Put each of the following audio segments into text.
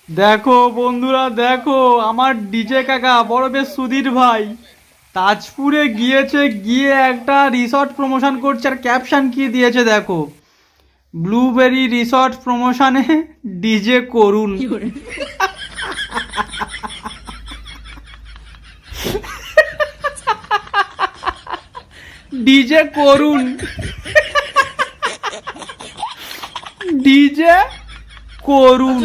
দেখো বন্ধুরা, দেখো আমার ডিজে কাকা বড় বেশ সুধীর ভাই তাজপুরে গিয়েছে, গিয়ে একটা রিসর্ট প্রমোশন করছে আর ক্যাপশন কি দিয়েছে দেখো, ব্লুবেরি রিসর্ট প্রমোশনে ডিজে করুন। ডিজে করুন, ডিজে করুন।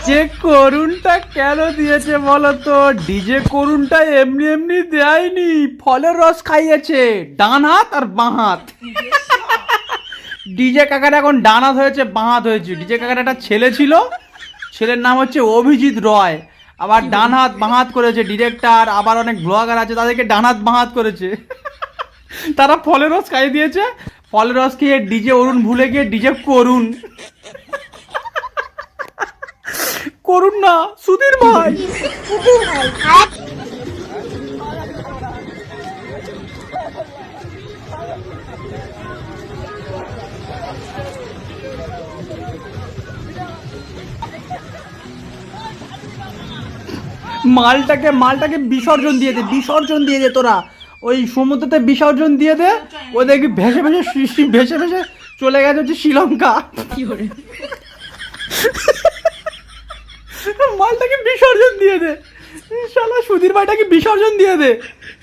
যে করুনটা কেন দিয়েছে বলো তো? ডিজে করুনটা এমনি এমনি দেয়নি, ফলের রস খাইয়েছে ডান হাত আর বাঁ হাত। ডিজে কাকার এখন ডান হাত হয়েছে, বাঁ হাত হয়েছে। ডিজে কাকার একটা ছেলে ছিল, ছেলের নাম হচ্ছে অভিজিৎ রয়, আবার ডান হাত বাঁ হাত করেছে। ডিরেক্টর আবার অনেক ব্লগার আছে, তাদেরকে ডান হাত বাঁ হাত করেছে। তারা ফলের রস খাইয়ে দিয়েছে, ফলের রস খেয়ে ডিজে অরুণ ভুলে গিয়ে ডিজে করুন। করুন না সুধীর ভাই। মালটাকে বিসর্জন দিয়ে দে, বিসর্জন দিয়ে দে তোরা, ওই সমুদ্রতে বিসর্জন দিয়ে দে। ও দেখবি ভেসে ভেসে ভেসে ভেসে চলে গেছে হচ্ছে শ্রীলঙ্কা। মালটাকে বিসর্জন দিয়ে দে, শালা সুধীর ভাইটাকে বিসর্জন দিয়ে দে,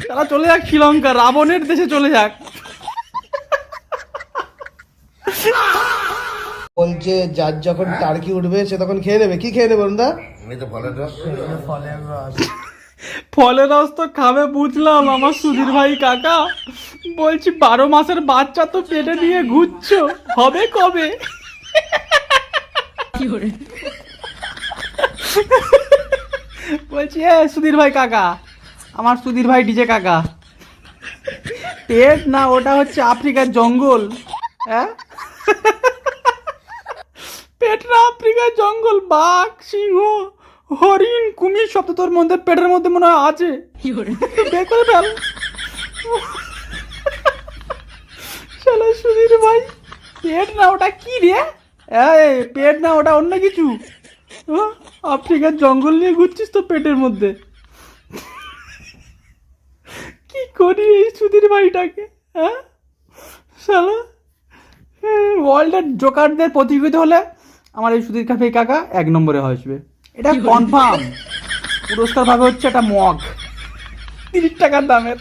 শালা চলে যাক শ্রীলঙ্কা, রাবণের দেশে চলে যাক। বলছে যার যখন টার্কি উঠবে সে তখন খেয়ে নেবে। কি খেয়ে নেবে বন্ধুরা? ফলের রস তো খাবে বুঝলাম আমার সুধীর ভাই কাকা, বলছি 12 মাসের বাচ্চা তো পেটে নিয়ে ঘুরছো, হবে কবে? বলছি এ সুধীর ভাই কাকা, আমার সুধীর ভাই ডিজে কাকা, পেট না ওটা হচ্ছে আফ্রিকার জঙ্গল। হ্যাঁ, পেট না আফ্রিকার জঙ্গল, বাঘ সিংহ হরিণ কুমির সব তো তোর মধ্যে পেটের মধ্যে মনে হয় আছে, বের করে ফেল। শালা সুধীর ভাই, পেট না ওটা কি রে? এই পেট না ওটা অন্য কিছু। আফ্রিকার জঙ্গল নিয়ে ঘুরছিস তো পেটের মধ্যে। কি করি এই সুধীর ভাইটাকে? হ্যাঁ শালা, ওয়ার্ল্ডের জোকারদের প্রতিযোগিতা হলে আমার এই সুধীর ভাই কাকা 1 নম্বরে আসবে, এটা কনফার্ম। পুরস্কার ভাবে হচ্ছে একটা মগ 30 টাকার দামের।